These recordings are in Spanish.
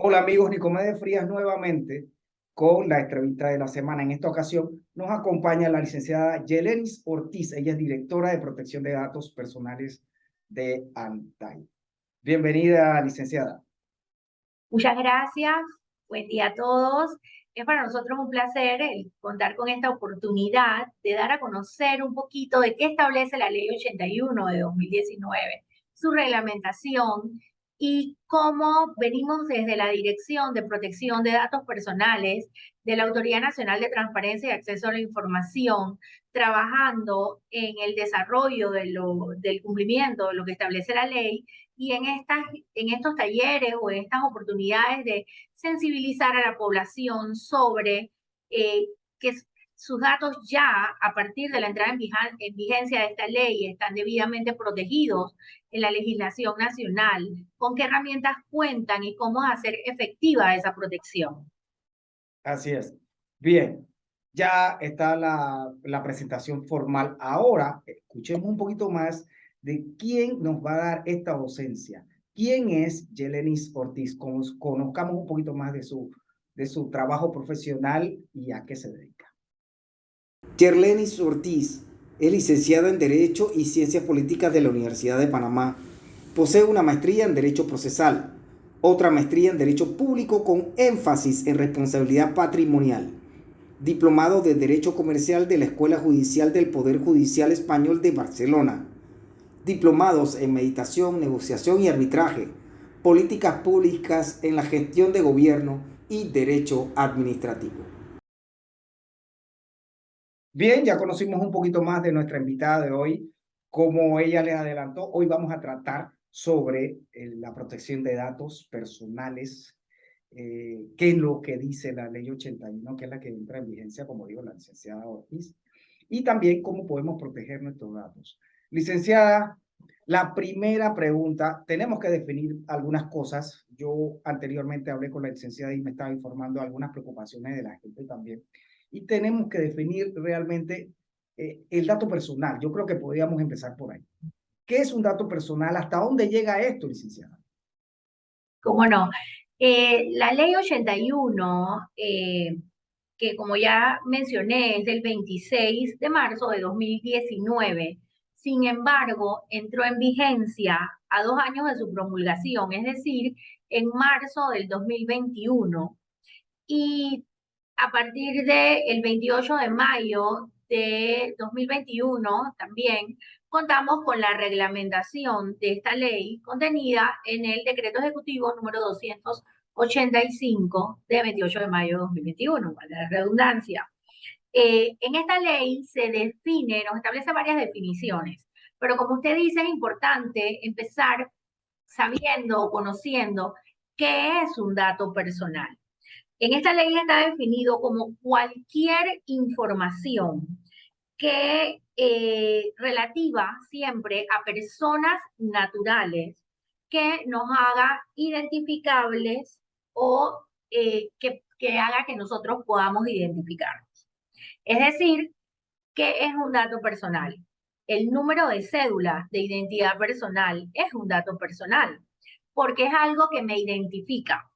Hola amigos, Nicomedes Frías nuevamente con la entrevista de la semana. En esta ocasión nos acompaña la licenciada Yelenis Ortiz. Ella es directora de protección de datos personales de ANTAI. Bienvenida, licenciada. Muchas gracias, buen día a todos. Es para nosotros un placer el contar con esta oportunidad de dar a conocer un poquito de qué establece la Ley 81 de 2019, su reglamentación y cómo venimos desde la Dirección de Protección de Datos Personales de la Autoridad Nacional de Transparencia y Acceso a la Información, trabajando en el desarrollo del cumplimiento de lo que establece la ley y en estos talleres o en estas oportunidades de sensibilizar a la población sobre que sus datos ya a partir de la entrada en vigencia de esta ley están debidamente protegidos en la legislación nacional, con qué herramientas cuentan y cómo hacer efectiva esa protección. Así es. Bien, ya está la presentación formal. Ahora, escuchemos un poquito más de quién nos va a dar esta docencia. ¿Quién es Yelenis Ortiz? Conozcamos un poquito más de su trabajo profesional y a qué se dedica. Yerlenis Ortiz es licenciada en Derecho y Ciencias Políticas de la Universidad de Panamá. Posee una maestría en Derecho Procesal, otra maestría en Derecho Público con énfasis en responsabilidad patrimonial, diplomado de Derecho Comercial de la Escuela Judicial del Poder Judicial Español de Barcelona, diplomados en Meditación, Negociación y Arbitraje, Políticas Públicas en la Gestión de Gobierno y Derecho Administrativo. Bien, ya conocimos un poquito más de nuestra invitada de hoy. Como ella les adelantó, hoy vamos a tratar sobre la protección de datos personales, qué es lo que dice la ley 81, que es la que entra en vigencia, como digo, la licenciada Ortiz, y también cómo podemos proteger nuestros datos. Licenciada, la primera pregunta, tenemos que definir algunas cosas. Yo anteriormente hablé con la licenciada y me estaba informando de algunas preocupaciones de la gente también y tenemos que definir realmente el dato personal. Yo creo que podríamos empezar por ahí. ¿Qué es un dato personal? ¿Hasta dónde llega esto, licenciada? ¿Cómo no? La ley 81, que como ya mencioné, es del 26 de marzo de 2019. Sin embargo, entró en vigencia a 2 años de su promulgación, es decir, en marzo del 2021. Y a partir del 28 de mayo de 2021 también contamos con la reglamentación de esta ley contenida en el decreto ejecutivo número 285 de 28 de mayo de 2021, para la redundancia. En esta ley se define, nos establece varias definiciones, pero como usted dice, es importante empezar sabiendo o conociendo qué es un dato personal. En esta ley está definido como cualquier información que relativa siempre a personas naturales que nos haga identificables o que haga que nosotros podamos identificarnos. Es decir, ¿qué es un dato personal? El número de cédula de identidad personal es un dato personal porque es algo que me identifica,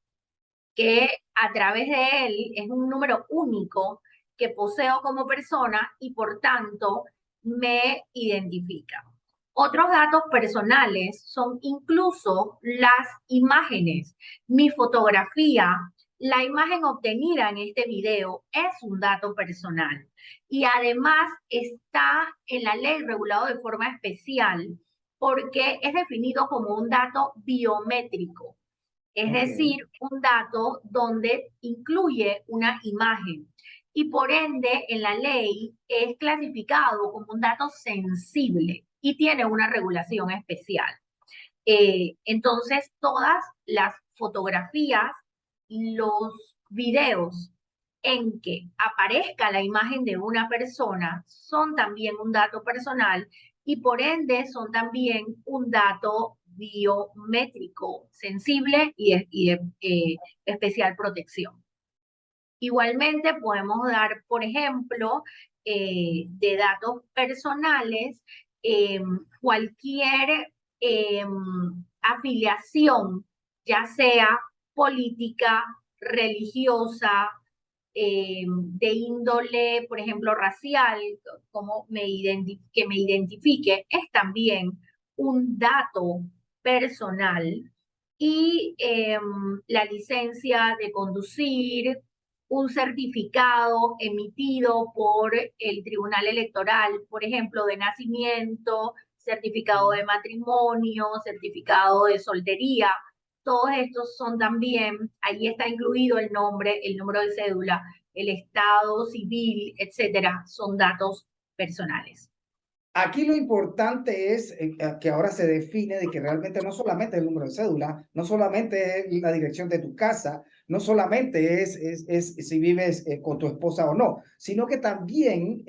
que a través de él es un número único que poseo como persona y por tanto me identifica. Otros datos personales son incluso las imágenes. Mi fotografía, la imagen obtenida en este video es un dato personal y además está en la ley regulado de forma especial porque es definido como un dato biométrico, es Ok. decir, un dato donde incluye una imagen y por ende en la ley es clasificado como un dato sensible y tiene una regulación especial. Entonces, todas las fotografías, los videos en que aparezca la imagen de una persona son también un dato personal y por ende son también un dato biométrico sensible y de especial protección. Igualmente podemos dar, por ejemplo, de datos personales, eh, cualquier afiliación, ya sea política, religiosa, de índole, por ejemplo, racial, como que me identifique, es también un dato personal. Y la licencia de conducir, un certificado emitido por el Tribunal Electoral, por ejemplo, de nacimiento, certificado de matrimonio, certificado de soltería. Todos estos son también, ahí está incluido el nombre, el número de cédula, el estado civil, etcétera, son datos personales. Aquí lo importante es que ahora se define de que realmente no solamente es el número de cédula, no solamente es la dirección de tu casa, no solamente es si vives con tu esposa o no, sino que también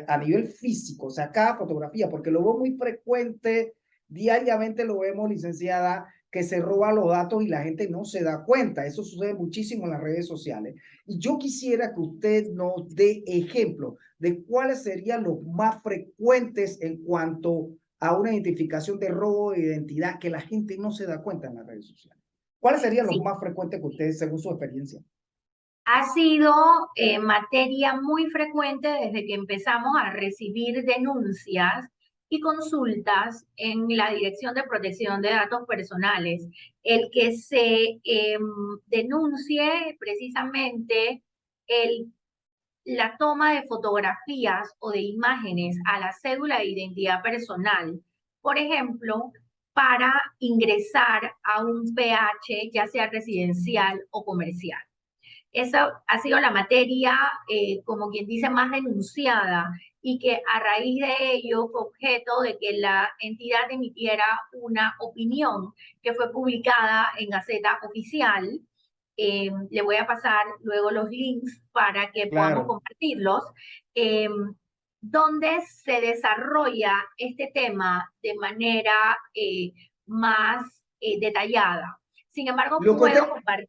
a nivel físico, o sea, cada fotografía, porque lo veo muy frecuente, diariamente lo vemos, licenciada, que se roban los datos y la gente no se da cuenta. Eso sucede muchísimo en las redes sociales. Y yo quisiera que usted nos dé ejemplo de cuáles serían los más frecuentes en cuanto a una identificación de robo de identidad que la gente no se da cuenta en las redes sociales. ¿Cuáles serían los Sí, más frecuentes que ustedes, según su experiencia? ha sido materia muy frecuente desde que empezamos a recibir denuncias y consultas en la Dirección de Protección de Datos Personales, el que se denuncie precisamente el la toma de fotografías o de imágenes a la cédula de identidad personal, por ejemplo, para ingresar a un PH, ya sea residencial o comercial. Esa ha sido la materia, como quien dice, más denunciada y que a raíz de ello fue objeto de que la entidad emitiera una opinión que fue publicada en Gaceta Oficial. Le voy a pasar luego los links para que podamos Claro. compartirlos, eh, donde se desarrolla este tema de manera más detallada. Sin embargo, Lo que puedo usted, compartir,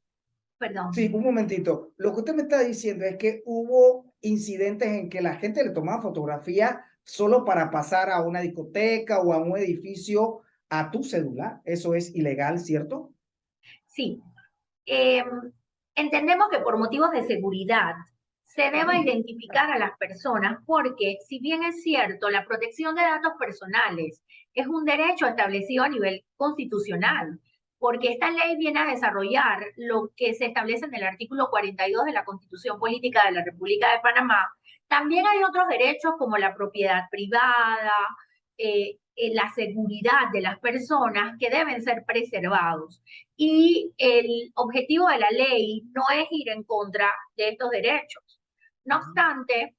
perdón. sí, un momentito. Lo que usted me está diciendo es que hubo incidentes en que la gente le tomaba fotografía solo para pasar a una discoteca o a un edificio a tu celular. Eso es ilegal, ¿cierto? Sí, eh, entendemos que por motivos de seguridad se deba identificar a las personas porque, si bien es cierto, la protección de datos personales es un derecho establecido a nivel constitucional, porque esta ley viene a desarrollar lo que se establece en el artículo 42 de la Constitución Política de la República de Panamá. También hay otros derechos como la propiedad privada, la seguridad de las personas que deben ser preservados. Y el objetivo de la ley no es ir en contra de estos derechos. No obstante,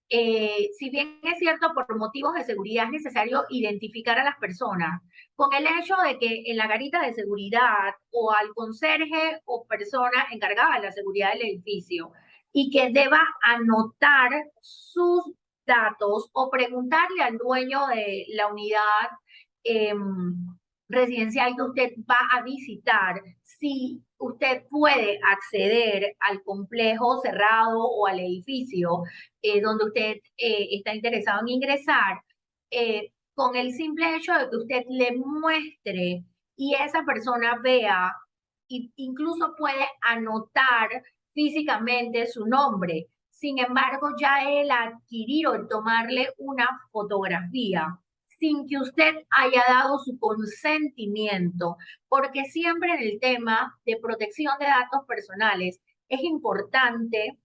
si bien es cierto, por motivos de seguridad es necesario identificar a las personas, con el hecho de que en la garita de seguridad o al conserje o persona encargada de la seguridad del edificio y que deba anotar sus datos o preguntarle al dueño de la unidad eh, residencial que usted va a visitar si usted puede acceder al complejo cerrado o al edificio donde usted está interesado en ingresar, con el simple hecho de que usted le muestre y esa persona vea e incluso puede anotar físicamente su nombre. Sin embargo, ya el adquirir o el tomarle una fotografía sin que usted haya dado su consentimiento, porque siempre en el tema de protección de datos personales es importante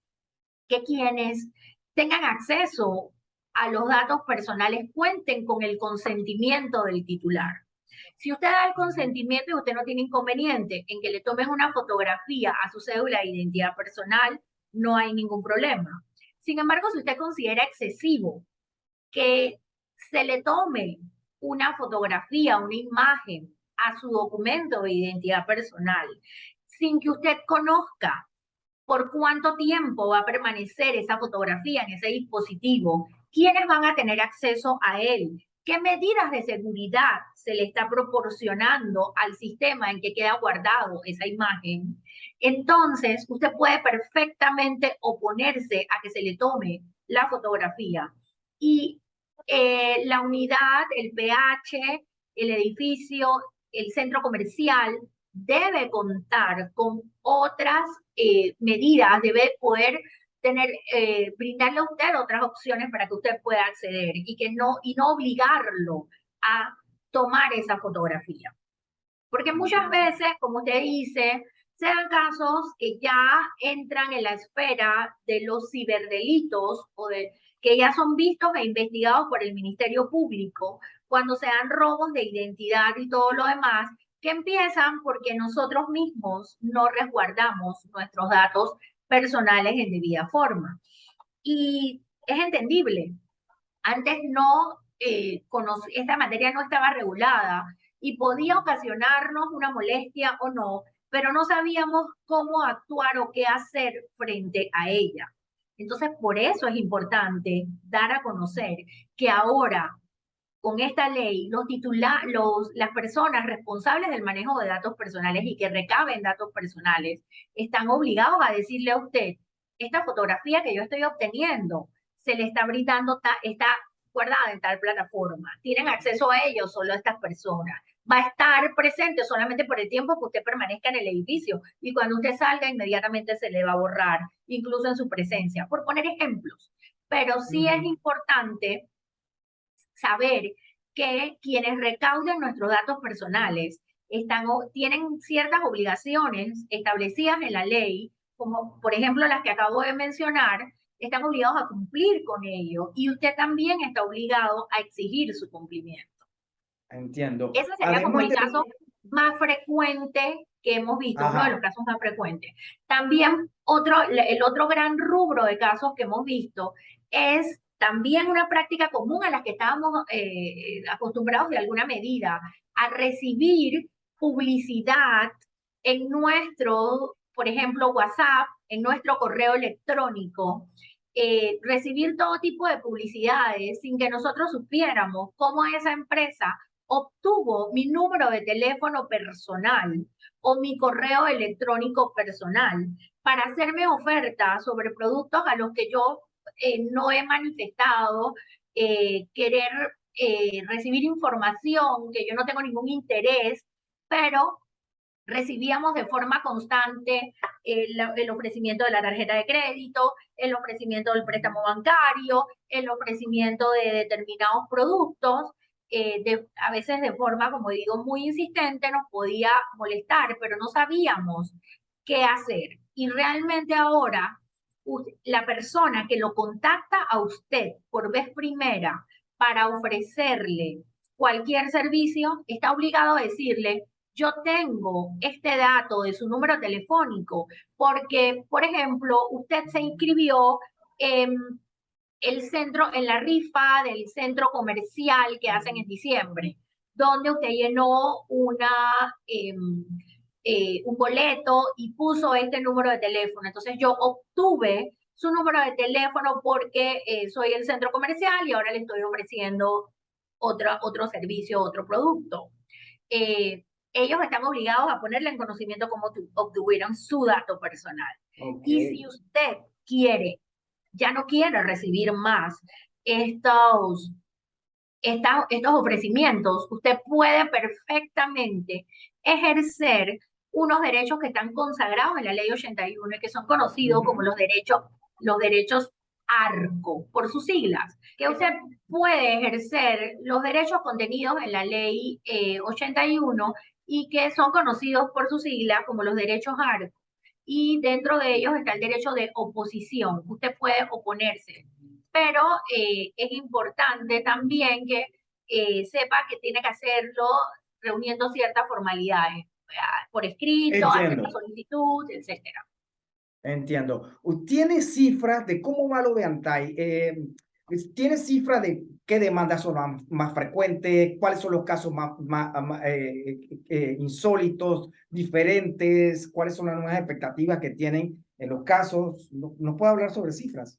que quienes tengan acceso a los datos personales cuenten con el consentimiento del titular. Si usted da el consentimiento y usted no tiene inconveniente en que le tomes una fotografía a su cédula de identidad personal, no hay ningún problema. Sin embargo, si usted considera excesivo que se le tome una fotografía, una imagen a su documento de identidad personal, sin que usted conozca por cuánto tiempo va a permanecer esa fotografía en ese dispositivo, quiénes van a tener acceso a él, qué medidas de seguridad se le está proporcionando al sistema en que queda guardado esa imagen. Entonces, usted puede perfectamente oponerse a que se le tome la fotografía. Y la unidad, el PH, el edificio, el centro comercial, debe contar con otras medidas, debe poder brindarle a usted otras opciones para que usted pueda acceder y no obligarlo a tomar esa fotografía. Porque muchas veces, como usted dice, se dan casos que ya entran en la esfera de los ciberdelitos que ya son vistos e investigados por el Ministerio Público cuando se dan robos de identidad y todo lo demás, que empiezan porque nosotros mismos no resguardamos nuestros datos personales en debida forma. Y es entendible. Antes esta materia no estaba regulada y podía ocasionarnos una molestia o no, pero no sabíamos cómo actuar o qué hacer frente a ella. Entonces, por eso es importante dar a conocer que ahora, con esta ley, las personas responsables del manejo de datos personales y que recaben datos personales están obligados a decirle a usted, esta fotografía que yo estoy obteniendo se le está brindando, está guardada en tal plataforma. Tienen acceso a ello solo estas personas. Va a estar presente solamente por el tiempo que usted permanezca en el edificio y cuando usted salga inmediatamente se le va a borrar, incluso en su presencia, por poner ejemplos. Pero sí es importante saber que quienes recauden nuestros datos personales tienen ciertas obligaciones establecidas en la ley, como por ejemplo las que acabo de mencionar, están obligados a cumplir con ello y usted también está obligado a exigir su cumplimiento. Entiendo. Ese sería como el caso más frecuente que hemos visto, uno de los casos más frecuentes. También el otro gran rubro de casos que hemos visto es también una práctica común a la que estábamos acostumbrados de alguna medida, a recibir publicidad en nuestro, por ejemplo, WhatsApp, en nuestro correo electrónico, recibir todo tipo de publicidades sin que nosotros supiéramos cómo esa empresa obtuvo mi número de teléfono personal o mi correo electrónico personal para hacerme ofertas sobre productos a los que yo no he manifestado querer recibir información, que yo no tengo ningún interés, pero recibíamos de forma constante el ofrecimiento de la tarjeta de crédito, el ofrecimiento del préstamo bancario, el ofrecimiento de determinados productos, a veces de forma, como digo, muy insistente, nos podía molestar, pero no sabíamos qué hacer. Y realmente ahora, la persona que lo contacta a usted por vez primera para ofrecerle cualquier servicio, está obligado a decirle, yo tengo este dato de su número telefónico porque, por ejemplo, usted se inscribió en en la rifa del centro comercial que hacen en diciembre, donde usted llenó un boleto y puso este número de teléfono. Entonces yo obtuve su número de teléfono porque soy el centro comercial y ahora le estoy ofreciendo otro servicio, otro producto. Ellos están obligados a ponerle en conocimiento cómo obtuvieron su dato personal. Okay. Y si usted ya no quiere recibir más estos ofrecimientos, usted puede perfectamente ejercer unos derechos que están consagrados en la ley 81 y que son conocidos como los derechos ARCO, por sus siglas, que usted puede ejercer los derechos contenidos en la ley 81 y que son conocidos por sus siglas como los derechos ARCO. Y dentro de ellos está el derecho de oposición. Usted puede oponerse, pero es importante también que sepa que tiene que hacerlo reuniendo ciertas formalidades, por escrito, hacer la solicitud, etcétera. Entiendo. ¿Tiene cifras de cómo va lo de ANTAI? ¿Tiene cifras de qué demandas son más frecuentes? ¿Cuáles son los casos más insólitos, diferentes? ¿Cuáles son las nuevas expectativas que tienen en los casos? ¿Nos puede hablar sobre cifras?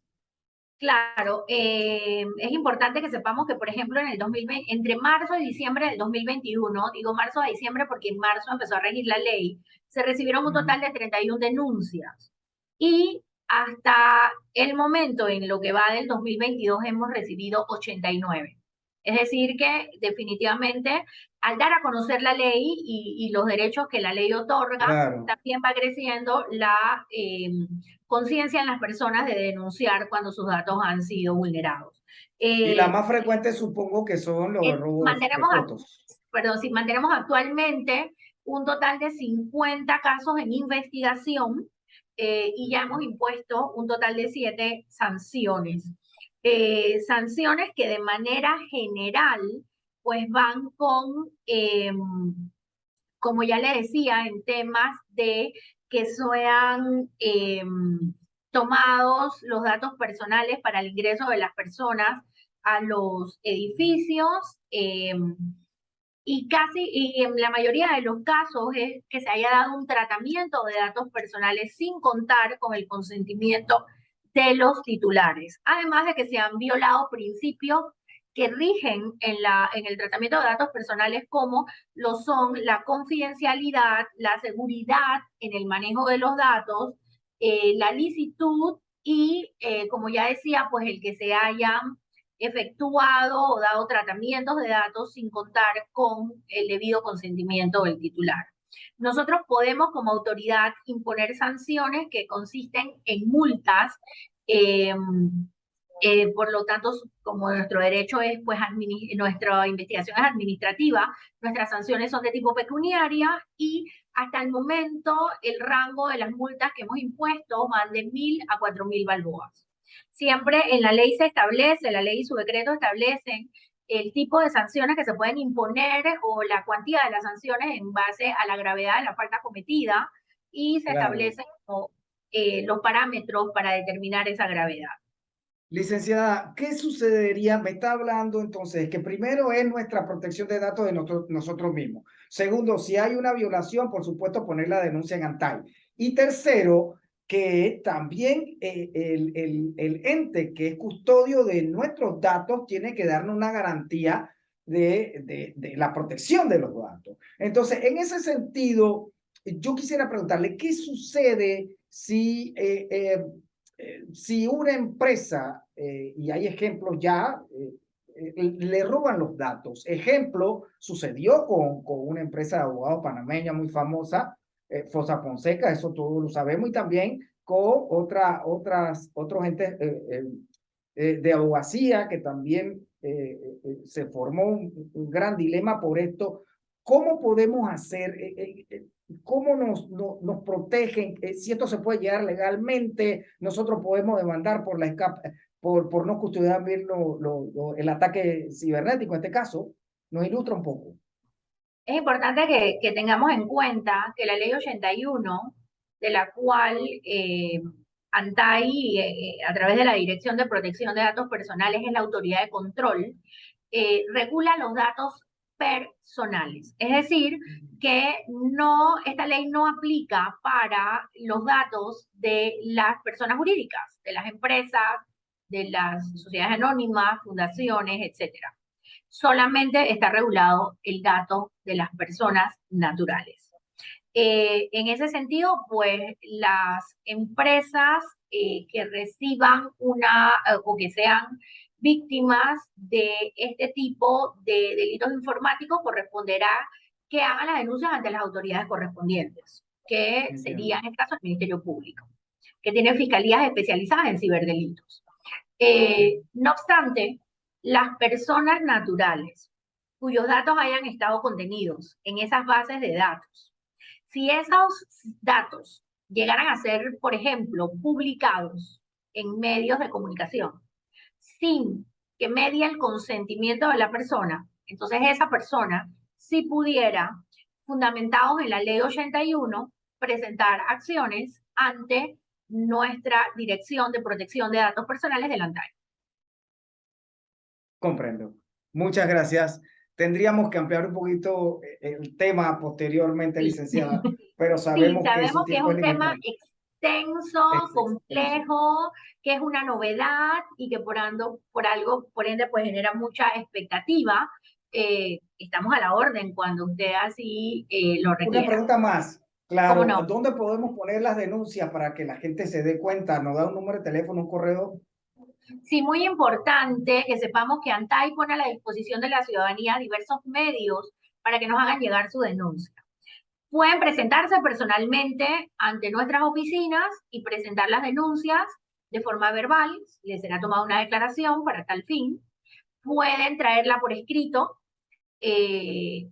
Claro, es importante que sepamos que, por ejemplo, en el 2020, entre marzo y diciembre del 2021, digo marzo a diciembre porque en marzo empezó a regir la ley, se recibieron un total de 31 denuncias. Y hasta el momento, en lo que va del 2022, hemos recibido 89. Es decir, que definitivamente al dar a conocer la ley y los derechos que la ley otorga, Claro. también va creciendo la conciencia en las personas de denunciar cuando sus datos han sido vulnerados. Y la Eh, más frecuente supongo que son los robos de mantenemos, fotos. perdón, si mantenemos actualmente un total de 50 casos en investigación y ya hemos impuesto un total de 7 sanciones. Sanciones que de manera general pues van con, como ya le decía, en temas de que sean tomados los datos personales para el ingreso de las personas a los edificios y en la mayoría de los casos es que se haya dado un tratamiento de datos personales sin contar con el consentimiento de los titulares, además de que se han violado principios que rigen en el tratamiento de datos personales como lo son la confidencialidad, la seguridad en el manejo de los datos, la licitud y, como ya decía, pues el que se hayan efectuado o dado tratamientos de datos sin contar con el debido consentimiento del titular. Nosotros podemos como autoridad imponer sanciones que consisten en multas, eh, por lo tanto, como nuestro derecho es, pues, nuestra investigación es administrativa, nuestras sanciones son de tipo pecuniaria y hasta el momento el rango de las multas que hemos impuesto van de 1.000 a 4.000 balboas. Siempre en la ley se establece, la ley y su decreto establecen el tipo de sanciones que se pueden imponer o la cuantía de las sanciones en base a la gravedad de la falta cometida y se Claro. establecen los parámetros para determinar esa gravedad. Licenciada, ¿qué sucedería? Me está hablando entonces que primero es nuestra protección de datos de nosotros mismos. Segundo, si hay una violación, por supuesto, poner la denuncia en ANTAI. Y tercero, que también el ente que es custodio de nuestros datos tiene que darnos una garantía de la protección de los datos. Entonces, en ese sentido, yo quisiera preguntarle, ¿qué sucede si una empresa, y hay ejemplos ya, le roban los datos? Ejemplo, sucedió con una empresa de abogados panameña muy famosa, Fosa Fonseca, eso todos lo sabemos, y también con otros entes de abogacía que también se formó un gran dilema por esto. ¿Cómo podemos hacer? ¿Cómo nos protegen? Si esto se puede llegar legalmente, nosotros podemos demandar por no custodiar bien el ataque cibernético en este caso. Nos ilustra un poco. Es importante que tengamos en cuenta que la ley 81, de la cual ANTAI, a través de la Dirección de Protección de Datos Personales, es la autoridad de control, regula los datos personales. Es decir, que no, esta ley no aplica para los datos de las personas jurídicas, de las empresas, de las sociedades anónimas, fundaciones, etcétera. Solamente está regulado el dato de las personas naturales. En ese sentido, pues las empresas que reciban o que sean víctimas de este tipo de delitos informáticos corresponderá que hagan las denuncias ante las autoridades correspondientes, que sería en este caso el Ministerio Público, que tiene fiscalías especializadas en ciberdelitos. No obstante, las personas naturales cuyos datos hayan estado contenidos en esas bases de datos, si esos datos llegaran a ser, por ejemplo, publicados en medios de comunicación sin que medie el consentimiento de la persona, entonces esa persona sí pudiera, fundamentados en la ley 81, presentar acciones ante nuestra Dirección de Protección de Datos Personales del ANTAI. Comprendo. Muchas gracias. Tendríamos que ampliar un poquito el tema posteriormente, Sí. licenciada, pero Sí, sabemos que su sabemos que es tiempo es un tema limitado. extenso, complejo, que es una novedad y que por ende, pues genera mucha expectativa. Estamos a la orden cuando usted así lo Una requiera. pregunta más. ¿Cómo Claro, no? ¿dónde podemos poner las denuncias para que la gente se dé cuenta? ¿Nos da un número de teléfono, un correo? Sí, muy importante que sepamos que ANTAI pone a la disposición de la ciudadanía diversos medios para que nos hagan llegar su denuncia. Pueden presentarse personalmente ante nuestras oficinas y presentar las denuncias de forma verbal, les será tomada una declaración para tal fin. Pueden traerla por escrito y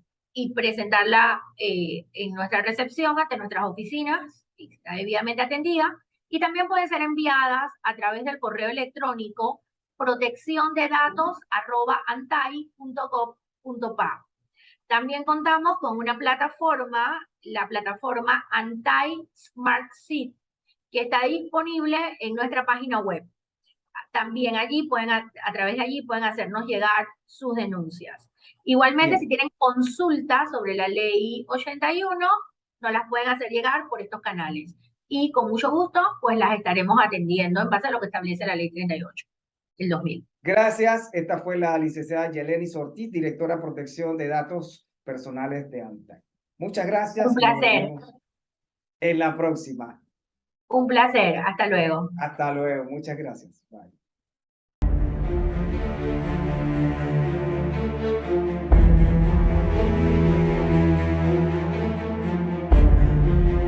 presentarla en nuestra recepción ante nuestras oficinas, y está debidamente atendida. Y también pueden ser enviadas a través del correo electrónico protecciondedatos@antai.gov.pa. También contamos con una plataforma, la plataforma Antai Smart Seat, que está disponible en nuestra página web. También allí pueden, a través de allí pueden hacernos llegar sus denuncias. Igualmente, si tienen consultas sobre la ley 81, nos las pueden hacer llegar por estos canales. Y con mucho gusto, pues las estaremos atendiendo en base a lo que establece la ley 38 del 2000. Gracias. Esta fue la licenciada Yelenis Ortiz, directora de Protección de Datos Personales de ANTAI. Muchas gracias. Un placer. Nos vemos en la próxima. Un placer. Hasta luego. Hasta luego. Muchas gracias. Bye.